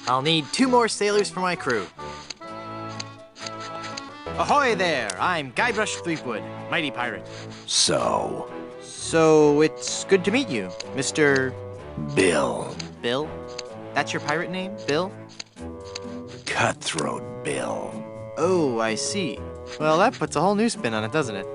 I'll need 2 more sailors for my crew. Ahoy there! I'm Guybrush Threepwood, mighty pirate. So, It's good to meet you, Mr. Bill. Bill? That's your pirate name, Bill? Cutthroat Bill. Oh, I see. Well, that puts a whole new spin on it, doesn't it?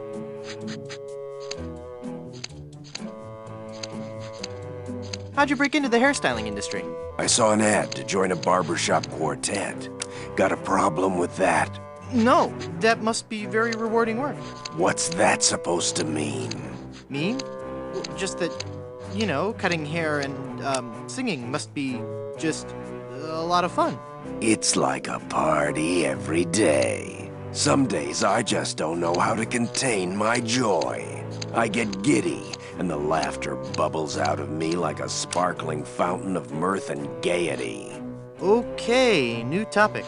How'd you break into the hairstyling industry? I saw an ad to join a barbershop quartet. Got a problem with that? No, that must be very rewarding work. What's that supposed to mean? Mean? Well, just that, cutting hair and singing must be just a lot of fun. It's like a party every day. Some days I just don't know how to contain my joy. I get giddy, and the laughter bubbles out of me like a sparkling fountain of mirth and gaiety. Okay, new topic.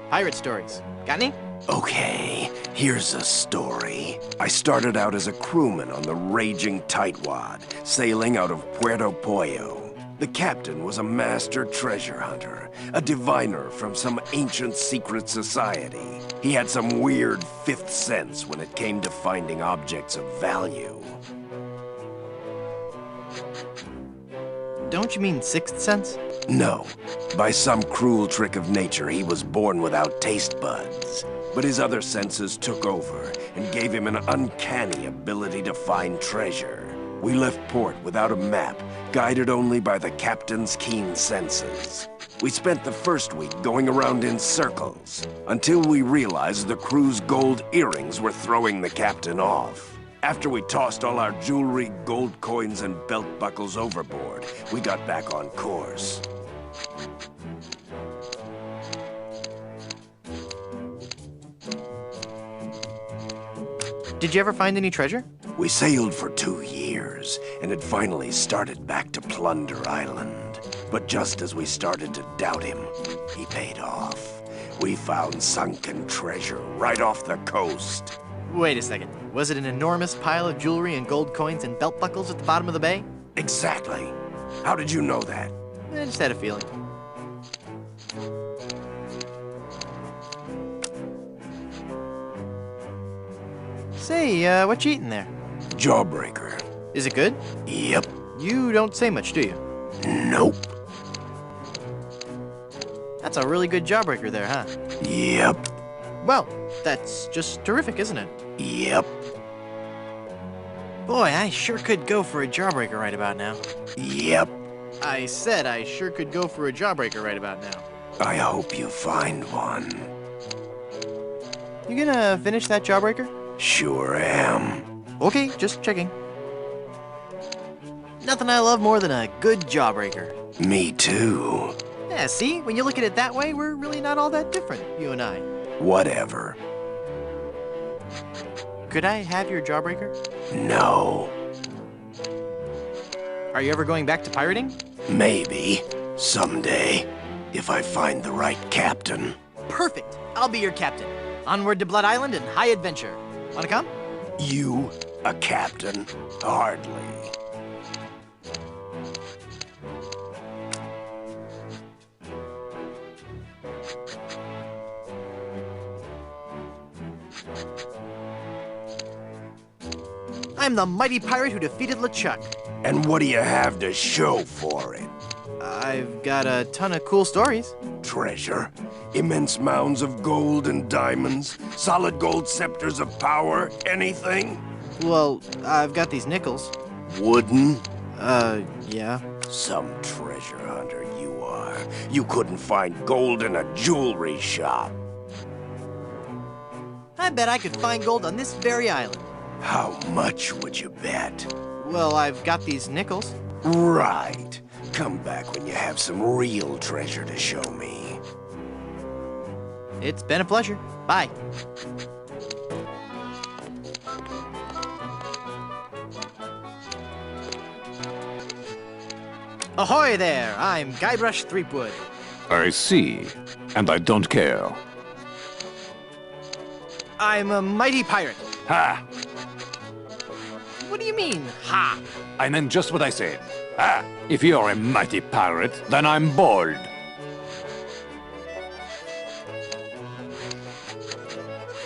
Pirate stories. Got any? Okay, here's a story. I started out as a crewman on the raging tightwad, sailing out of Puerto Pollo. The captain was a master treasure hunter, a diviner from some ancient secret society. He had some weird fifth sense when it came to finding objects of value. Don't you mean sixth sense? No. By some cruel trick of nature, he was born without taste buds. But his other senses took over and gave him an uncanny ability to find treasure. We left port without a map, guided only by the captain's keen senses. We spent the first week going around in circles, until we realized the crew's gold earrings were throwing the captain off. After we tossed all our jewelry, gold coins, and belt buckles overboard, we got back on course. Did you ever find any treasure? We sailed for 2 years, and had finally started back to Plunder Island. But just as we started to doubt him, he paid off. We found sunken treasure right off the coast. Wait a second. Was it an enormous pile of jewelry and gold coins and belt buckles at the bottom of the bay? Exactly. How did you know that? I just had a feeling. Say, what you eating there? Jawbreaker. Is it good? Yep. You don't say much, do you? Nope. That's a really good jawbreaker there, huh? Yep. Well, that's just terrific, isn't it? Yep. Boy, I sure could go for a jawbreaker right about now. Yep. I said I sure could go for a jawbreaker right about now. I hope you find one. You gonna finish that jawbreaker? Sure am. Okay, just checking. Nothing I love more than a good jawbreaker. Me too. Yeah, see? When you look at it that way, we're really not all that different, you and I. Whatever. Could I have your jawbreaker? No. Are you ever going back to pirating? Maybe. Someday. If I find the right captain. Perfect. I'll be your captain. Onward to Blood Island and high adventure. Wanna come? You, a captain? Hardly. I'm the mighty pirate who defeated LeChuck. And what do you have to show for it? I've got a ton of cool stories. Treasure? Immense mounds of gold and diamonds? Solid gold scepters of power? Anything? Well, I've got these nickels. Wooden? Yeah. Some treasure hunter you are. You couldn't find gold in a jewelry shop. I bet I could find gold on this very island. How much would you bet? Well, I've got these nickels. Right. Come back when you have some real treasure to show me. It's been a pleasure. Bye. Ahoy there! I'm Guybrush Threepwood. I see, and I don't care. I'm a mighty pirate. Ha! What do you mean, ha? I meant just what I said. Ah, if you're a mighty pirate, then I'm bold.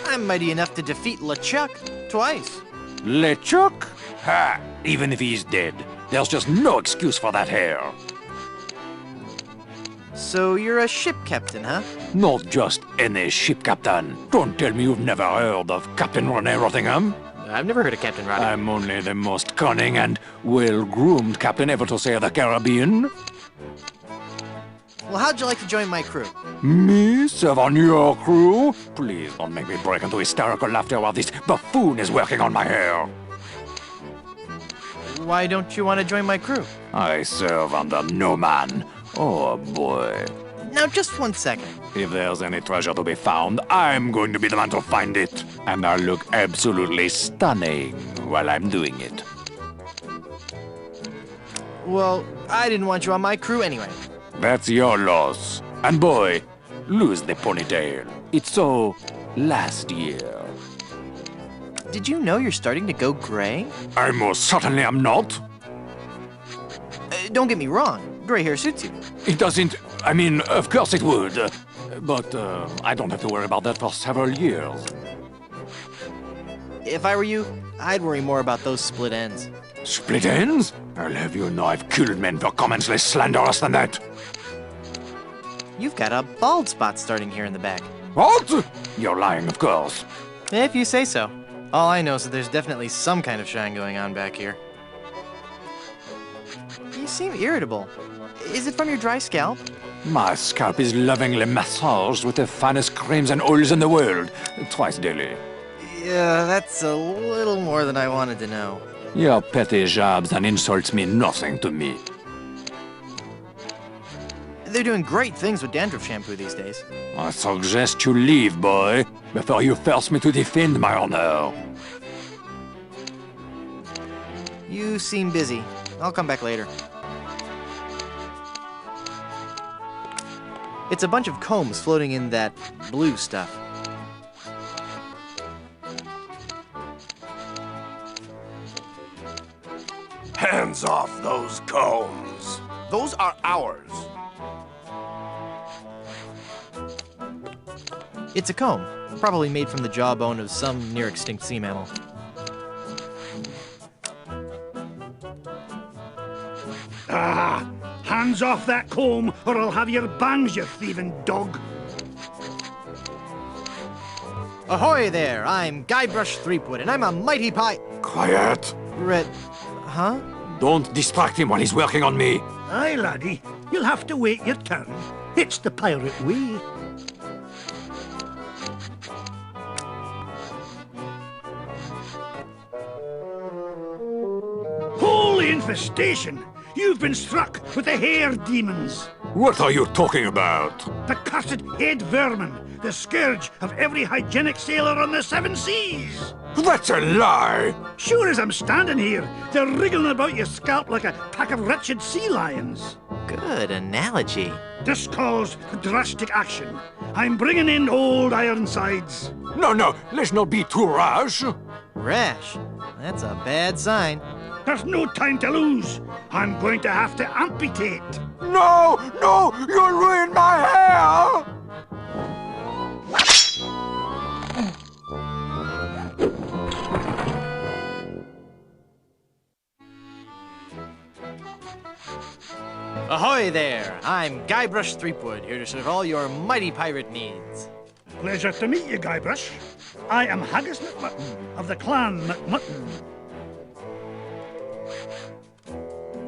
I'm mighty enough to defeat LeChuck twice. LeChuck? Ha! Even if he's dead, there's just no excuse for that hair. So you're a ship captain, huh? Not just any ship captain. Don't tell me you've never heard of Captain Rottingham. I've never heard of Captain Rottingham. I'm only the most cunning and well-groomed captain ever to sail the Caribbean. Well, how'd you like to join my crew? Me serve on your crew? Please don't make me break into hysterical laughter while this buffoon is working on my hair. Why don't you want to join my crew? I serve under no man. Oh boy. Now, just 1 second. If there's any treasure to be found, I'm going to be the man to find it. And I'll look absolutely stunning while I'm doing it. Well, I didn't want you on my crew anyway. That's your loss. And boy, lose the ponytail. It's so last year. Did you know you're starting to go gray? I most certainly am not. Don't get me wrong. Gray hair suits you. It doesn't... I mean, of course it would. But I don't have to worry about that for several years. If I were you, I'd worry more about those split ends. Split ends? I'll have you know I've killed men for comments less slanderous than that. You've got a bald spot starting here in the back. What? You're lying, of course. If you say so. All I know is that there's definitely some kind of shine going on back here. You seem irritable. Is it from your dry scalp? My scalp is lovingly massaged with the finest creams and oils in the world, twice daily. Yeah, that's a little more than I wanted to know. Your petty jabs and insults mean nothing to me. They're doing great things with dandruff shampoo these days. I suggest you leave, boy, before you force me to defend my honor. You seem busy. I'll come back later. It's a bunch of combs floating in that blue stuff. Hands off those combs. Those are ours. It's a comb, probably made from the jawbone of some near-extinct sea mammal. Ah! Hands off that comb, or I'll have your bangs, you thieving dog! Ahoy there! I'm Guybrush Threepwood, and I'm a mighty Quiet! Huh? Don't distract him while he's working on me. Aye, laddie, you'll have to wait your turn. It's the pirate way. Holy infestation! You've been struck with the hair demons! What are you talking about? The cursed head vermin, the scourge of every hygienic sailor on the 7 seas! That's a lie! Sure as I'm standing here, they're wriggling about your scalp like a pack of wretched sea lions. Good analogy. This calls for drastic action. I'm bringing in old Ironsides. No, let's not be too rash. Rash? That's a bad sign. There's no time to lose. I'm going to have to amputate. No, you'll ruin my hair! Ahoy there! I'm Guybrush Threepwood, here to serve all your mighty pirate needs. Pleasure to meet you, Guybrush. I am Haggis McMutton of the clan McMutton.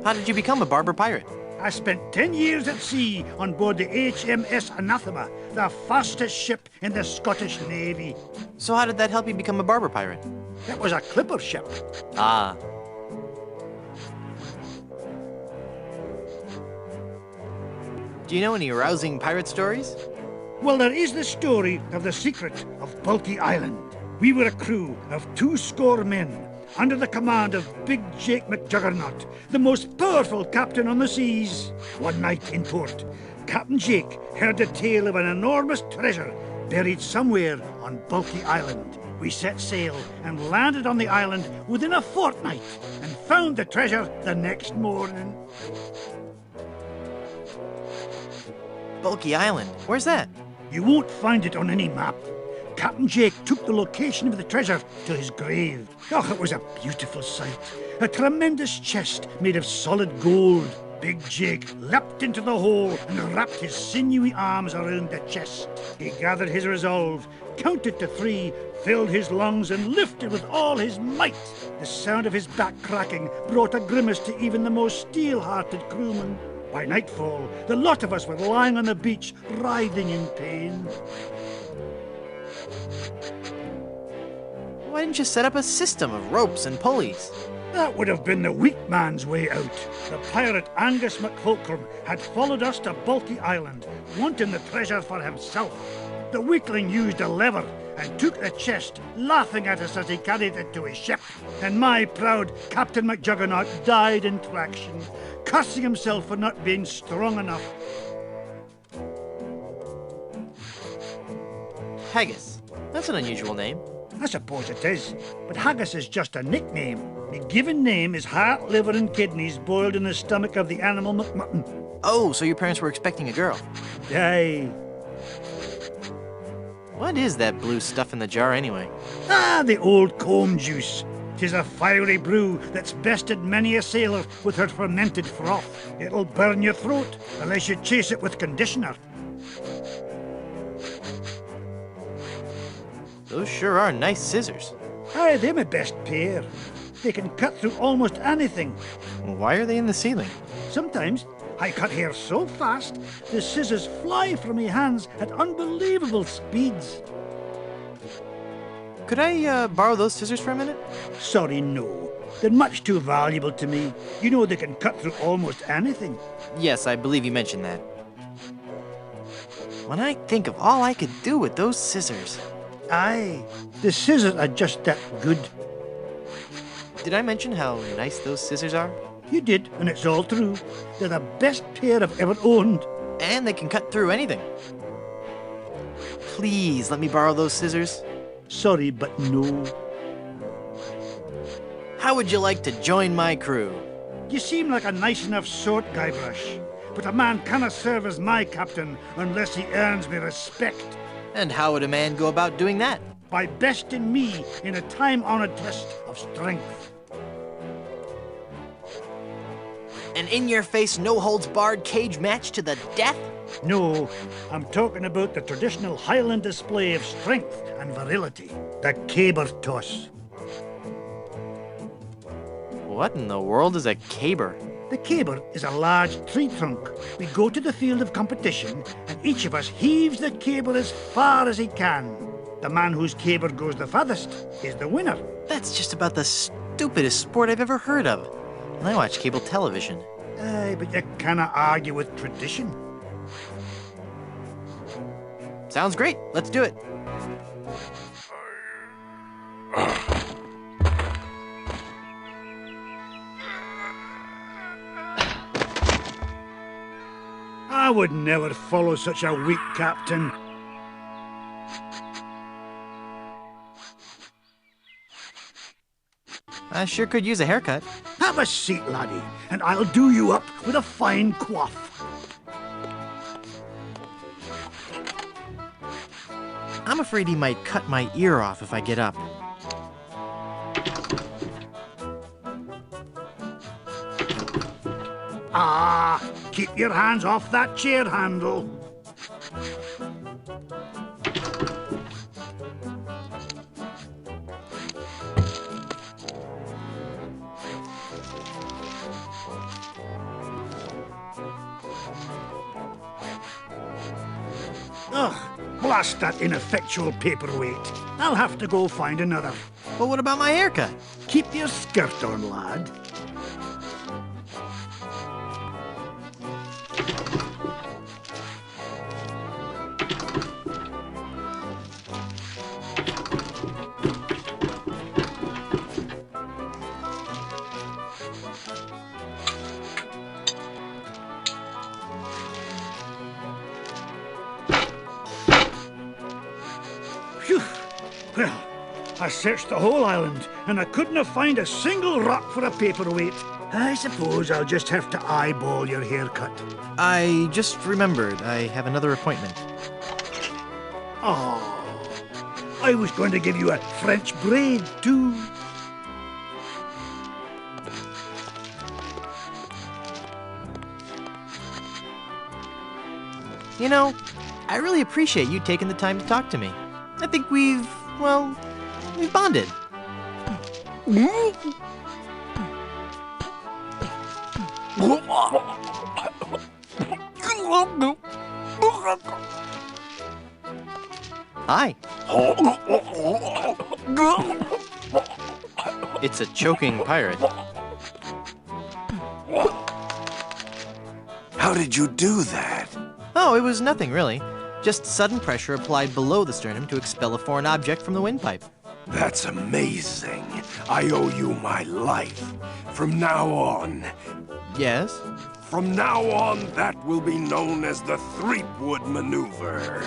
How did you become a barber pirate? I spent 10 years at sea on board the HMS Anathema, the fastest ship in the Scottish Navy. So how did that help you become a barber pirate? It was a clipper ship. Ah. Do you know any rousing pirate stories? Well, there is the story of the secret of Bulky Island. We were a crew of 200 men, under the command of Big Jake McJuggernaut, the most powerful captain on the seas. One night in port, Captain Jake heard the tale of an enormous treasure buried somewhere on Bulky Island. We set sail and landed on the island within a fortnight and found the treasure the next morning. Bulky Island. Where's that? You won't find it on any map. Captain Jake took the location of the treasure to his grave. Oh, it was a beautiful sight. A tremendous chest made of solid gold. Big Jake leapt into the hole and wrapped his sinewy arms around the chest. He gathered his resolve, counted to 3, filled his lungs and lifted with all his might. The sound of his back cracking brought a grimace to even the most steel-hearted crewman. By nightfall, the lot of us were lying on the beach, writhing in pain. Why didn't you set up a system of ropes and pulleys? That would have been the weak man's way out. The pirate Haggis McMutton had followed us to Bulky Island, wanting the treasure for himself. The weakling used a lever and took the chest, laughing at us as he carried it to his ship. And my proud Captain McJuggernaut died in traction, cursing himself for not being strong enough. Haggis. That's an unusual name. I suppose it is, but Haggis is just a nickname. The given name is heart, liver and kidneys boiled in the stomach of the animal McMutton. Oh, so your parents were expecting a girl. Aye. What is that blue stuff in the jar anyway? Ah, the old comb juice. 'Tis a fiery brew that's bested many a sailor with her fermented froth. It'll burn your throat unless you chase it with conditioner. Those sure are nice scissors. Aye, they're my best pair. They can cut through almost anything. Why are they in the ceiling? Sometimes I cut hair so fast, the scissors fly from my hands at unbelievable speeds. Could I borrow those scissors for a minute? Sorry, no. They're much too valuable to me. You know they can cut through almost anything. Yes, I believe you mentioned that. When I think of all I could do with those scissors. Aye, the scissors are just that good. Did I mention how nice those scissors are? You did, and it's all true. They're the best pair I've ever owned. And they can cut through anything. Please let me borrow those scissors. Sorry, but no. How would you like to join my crew? You seem like a nice enough sort, Guybrush. But a man cannot serve as my captain unless he earns me respect. And how would a man go about doing that? By besting me in a time-honored test of strength. An in-your-face, no-holds-barred cage match to the death? No, I'm talking about the traditional Highland display of strength and virility, the caber toss. What in the world is a caber? The caber is a large tree trunk. We go to the field of competition, and each of us heaves the caber as far as he can. The man whose caber goes the farthest is the winner. That's just about the stupidest sport I've ever heard of. And I watch cable television. Aye, but you cannot argue with tradition. Sounds great. Let's do it. I would never follow such a weak captain. I sure could use a haircut. Have a seat, laddie, and I'll do you up with a fine coif. I'm afraid he might cut my ear off if I get up. Ah, keep your hands off that chair handle. Ugh, blast that ineffectual paperweight. I'll have to go find another. But what about my haircut? Keep your skirt on, lad. Phew. Well, I searched the whole island, and I couldn't have found a single rock for a paperweight. I suppose I'll just have to eyeball your haircut. I just remembered I have another appointment. Oh, I was going to give you a French braid, too. You know, I really appreciate you taking the time to talk to me. I think we've bonded. Hi. It's a choking pirate. How did you do that? Oh, it was nothing really. Just sudden pressure applied below the sternum to expel a foreign object from the windpipe. That's amazing. I owe you my life. From now on, Yes? that will be known as the Threepwood Maneuver.